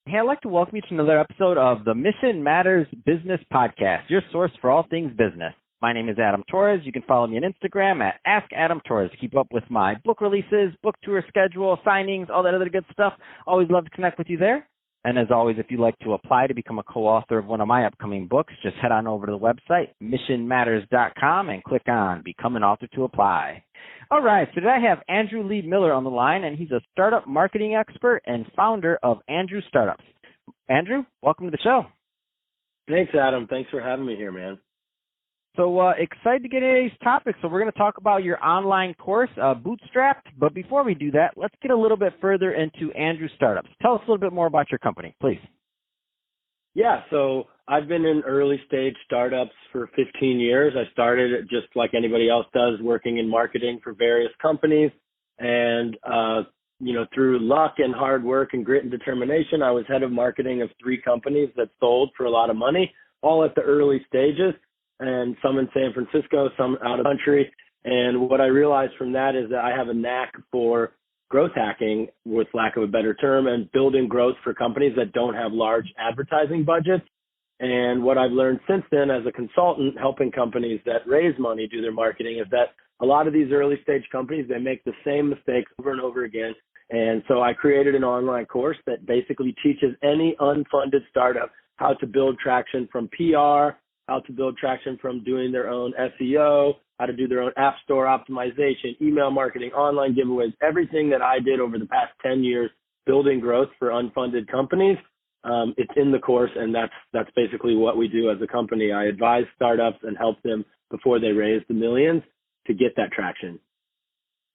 Hey, I'd like to welcome you to another episode of the Mission Matters Business Podcast, your source for all things business. My name is Adam Torres. You can follow me on Instagram at AskAdamTorres to keep up with my book releases, book tour schedule, signings, all that other good stuff. Always love to connect with you there. And as always, if you'd like to apply to become a co-author of one of my upcoming books, just head on over to the website, missionmatters.com, and click on Become an Author to apply. All right, so today I have Andrew Lee Miller on the line, and he's a startup marketing expert and founder of Andrew Startups. Andrew, welcome to the show. Thanks, Adam. Thanks for having me here, man. So excited to get into today's topic. So we're going to talk about your online course, Bootstrapped. But before we do that, let's get a little bit further into Andrew Startups. Tell us a little bit more about your company, please. Yeah, so I've been in early stage startups for 15 years. I started just like anybody else does, working in marketing for various companies. And, through luck and hard work and grit and determination, I was head of marketing of 3 companies that sold for a lot of money, all at the early stages. And some in San Francisco, some out of the country. And what I realized from that is that I have a knack for growth hacking, with lack of a better term, and building growth for companies that don't have large advertising budgets. And what I've learned since then as a consultant helping companies that raise money do their marketing is that a lot of these early stage companies, they make the same mistakes over and over again. And so I created an online course that basically teaches any unfunded startup how to build traction from PR, how to build traction from doing their own SEO, how to do their own app store optimization, email marketing, online giveaways, everything that I did over the past 10 years building growth for unfunded companies. It's in the course, and that's basically what we do as a company. I advise startups and help them before they raise the millions to get that traction.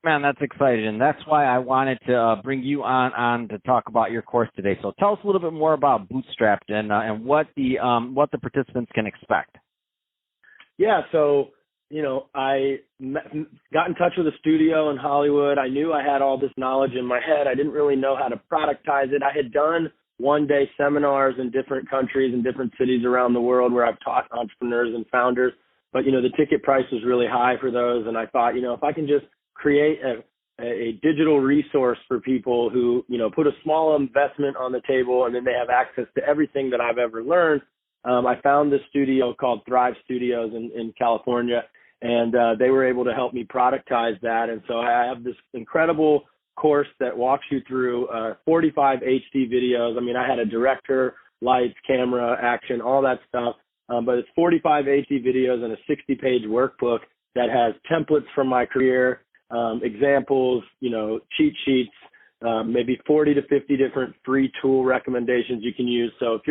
Man, that's exciting. That's why I wanted to bring you on to talk about your course today. So tell us a little bit more about Bootstrapped and what the participants can expect. Yeah, so I got in touch with a studio in Hollywood. I knew I had all this knowledge in my head. I didn't really know how to productize it. I had done one-day seminars in different countries and different cities around the world where I've taught entrepreneurs and founders. But the ticket price was really high for those, and I thought, if I can just create a digital resource for people who, put a small investment on the table and then they have access to everything that I've ever learned. I found this studio called Thrive Studios in California, and they were able to help me productize that. And so I have this incredible course that walks you through 45 HD videos. I mean, I had a director, lights, camera, action, all that stuff. But it's 45 HD videos and a 60-page workbook that has templates from my career, examples, cheat sheets, maybe 40 to 50 different free tool recommendations you can use. So if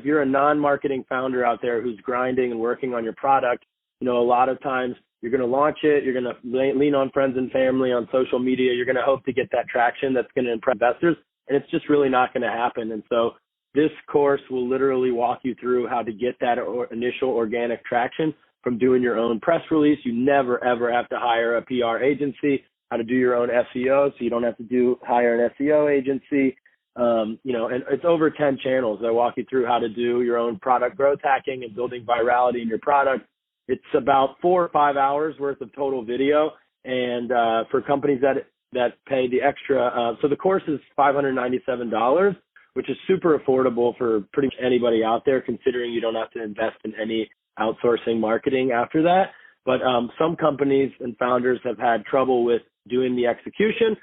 you're a non-marketing founder out there who's grinding and working on your product, a lot of times you're going to launch it, you're going to lean on friends and family on social media, you're going to hope to get that traction that's going to impress investors, and it's just really not going to happen. And so this course will literally walk you through how to get that initial organic traction from doing your own press release. You never, ever have to hire a PR agency, how to do your own SEO, so you don't have to hire an SEO agency. And it's over 10 channels. I walk you through how to do your own product growth hacking and building virality in your product. It's about 4 or 5 hours worth of total video. And for companies that pay the extra, so the course is $597, which is super affordable for pretty much anybody out there, considering you don't have to invest in any outsourcing marketing after that. But some companies and founders have had trouble with doing the execution.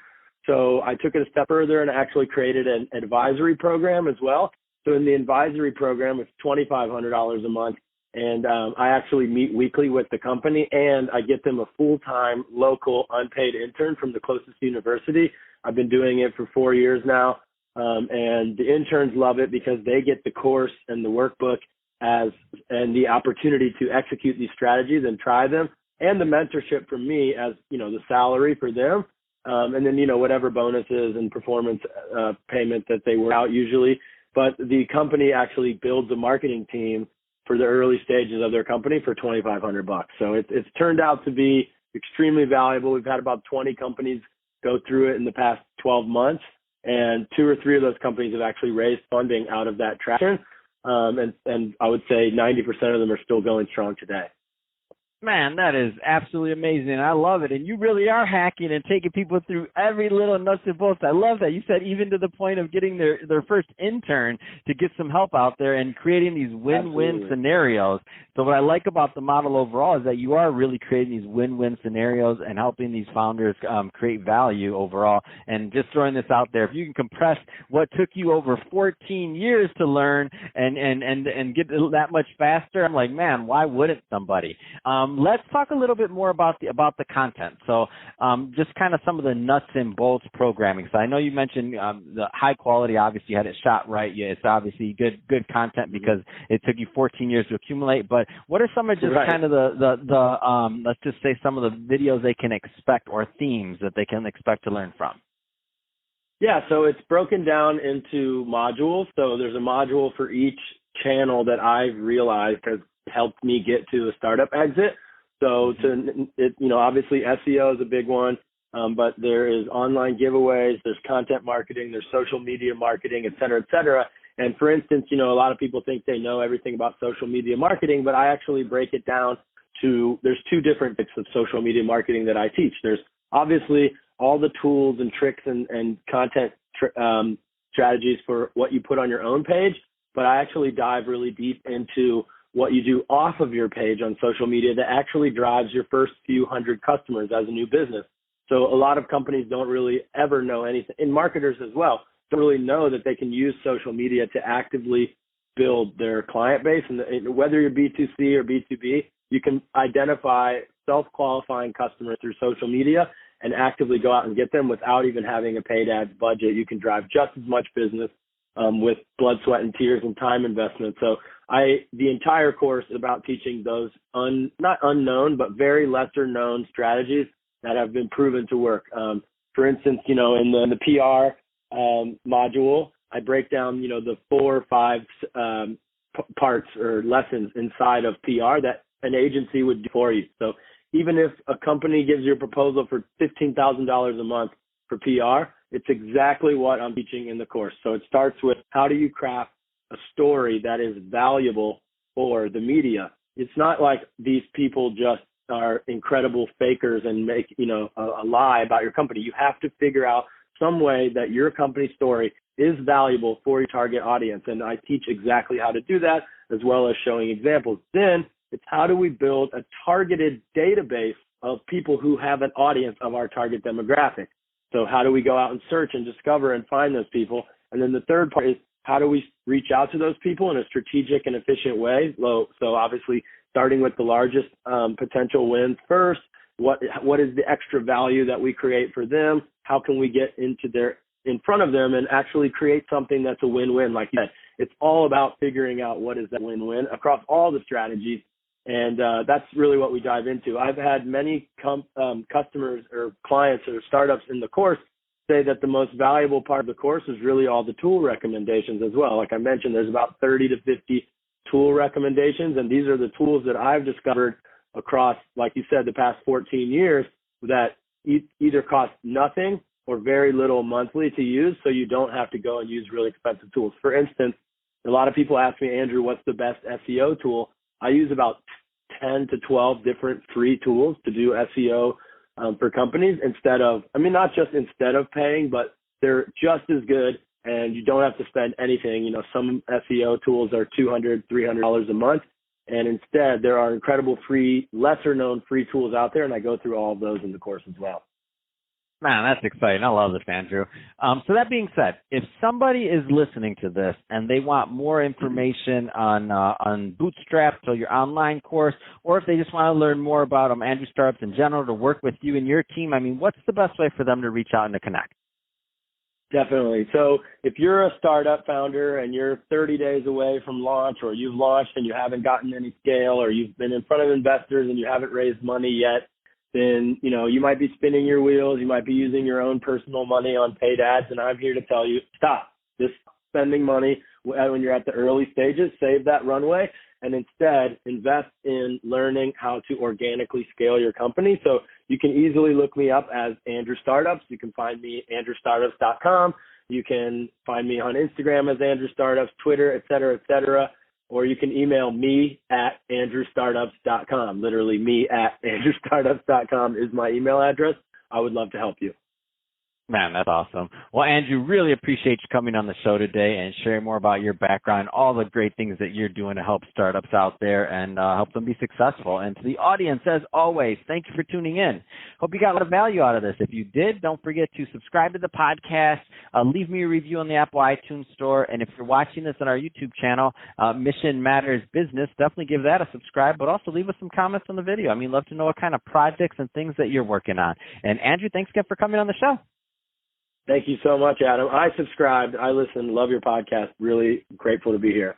So I took it a step further and actually created an advisory program as well. So in the advisory program, it's $2,500 a month. And I actually meet weekly with the company, and I get them a full-time local unpaid intern from the closest university. I've been doing it for 4 years now. And the interns love it because they get the course and the workbook and the opportunity to execute these strategies and try them, and the mentorship from me as, the salary for them. And then, whatever bonuses and performance payment that they work out usually. But the company actually builds a marketing team for the early stages of their company for $2,500. So it's turned out to be extremely valuable. We've had about 20 companies go through it in the past 12 months, and 2 or 3 of those companies have actually raised funding out of that traction. And I would say 90% of them are still going strong today. Man, that is absolutely amazing. I love it. And you really are hacking and taking people through every little nuts and bolts. I love that. You said even to the point of getting their first intern to get some help out there and creating these win-win Absolutely. scenarios. So what I like about the model overall is that you are really creating these win-win scenarios and helping these founders create value overall. And just throwing this out there, if you can compress what took you over 14 years to learn and get that much faster, I'm like, man, why wouldn't somebody? Let's talk a little bit more about the content. So just kind of some of the nuts and bolts programming. So I know you mentioned the high quality, obviously you had it shot right. Yeah, it's obviously good content because it took you 14 years to accumulate. But what are some of just kind of the let's just say some of the videos they can expect or themes that they can expect to learn from? Yeah, so it's broken down into modules. So there's a module for each channel that I've realized has helped me get to a startup exit. So obviously SEO is a big one, but there is online giveaways, there's content marketing, there's social media marketing, et cetera, et cetera. And for instance, a lot of people think they know everything about social media marketing, but I actually break it down to, there's two different types of social media marketing that I teach. There's obviously all the tools and tricks and content strategies for what you put on your own page, but I actually dive really deep into what you do off of your page on social media that actually drives your first few hundred customers as a new business. So a lot of companies don't really ever know anything, and marketers as well, don't really know that they can use social media to actively build their client base. And whether you're B2C or B2B, you can identify self-qualifying customers through social media and actively go out and get them without even having a paid ads budget. You can drive just as much business with blood, sweat, and tears and time investment. So the entire course is about teaching those not unknown, but very lesser known strategies that have been proven to work. For instance, in the PR module, I break down, the 4 or 5 parts or lessons inside of PR that an agency would do for you. So even if a company gives you a proposal for $15,000 a month for PR, it's exactly what I'm teaching in the course. So it starts with, how do you craft a story that is valuable for the media? It's not like these people just are incredible fakers and make, a lie about your company. You have to figure out some way that your company story is valuable for your target audience. And I teach exactly how to do that, as well as showing examples. Then it's, how do we build a targeted database of people who have an audience of our target demographic? So how do we go out and search and discover and find those people? And then the third part is, how do we reach out to those people in a strategic and efficient way? So obviously starting with the largest potential wins first. What is the extra value that we create for them? How can we get in front of them and actually create something that's a win-win? Like you said, it's all about figuring out what is that win-win across all the strategies. And that's really what we dive into. I've had many customers or clients or startups in the course say that the most valuable part of the course is really all the tool recommendations as well. Like I mentioned, there's about 30 to 50 tool recommendations, and these are the tools that I've discovered across, like you said, the past 14 years that either cost nothing or very little monthly to use, so you don't have to go and use really expensive tools. For instance, a lot of people ask me, Andrew, what's the best SEO tool? I use about 10 to 12 different free tools to do SEO for companies not just instead of paying, but they're just as good, and you don't have to spend anything. Some SEO tools are $200, $300 a month, and instead there are incredible free, lesser known free tools out there, and I go through all of those in the course as well. Man, that's exciting. I love this, Andrew. So that being said, if somebody is listening to this and they want more information on Bootstrapped, so your online course, or if they just want to learn more about Andrew Startups in general, to work with you and your team, what's the best way for them to reach out and to connect? Definitely. So if you're a startup founder and you're 30 days away from launch, or you've launched and you haven't gotten any scale, or you've been in front of investors and you haven't raised money yet, then, you might be spinning your wheels. You might be using your own personal money on paid ads. And I'm here to tell you, stop. Just spending money when you're at the early stages. Save that runway and instead invest in learning how to organically scale your company. So you can easily look me up as Andrew Startups. You can find me andrewstartups.com. You can find me on Instagram as Andrew Startups, Twitter, et cetera, et cetera. or you can email me at andrewstartups.com. Literally me at andrewstartups.com is my email address. I would love to help you. Man, that's awesome. Well, Andrew, really appreciate you coming on the show today and sharing more about your background, all the great things that you're doing to help startups out there and help them be successful. And to the audience, as always, thank you for tuning in. Hope you got a lot of value out of this. If you did, don't forget to subscribe to the podcast, leave me a review on the Apple iTunes Store, and if you're watching this on our YouTube channel, Mission Matters Business, definitely give that a subscribe, but also leave us some comments on the video. I mean, love to know what kind of projects and things that you're working on. And Andrew, thanks again for coming on the show. Thank you so much, Adam. I subscribed. I listen. Love your podcast. Really grateful to be here.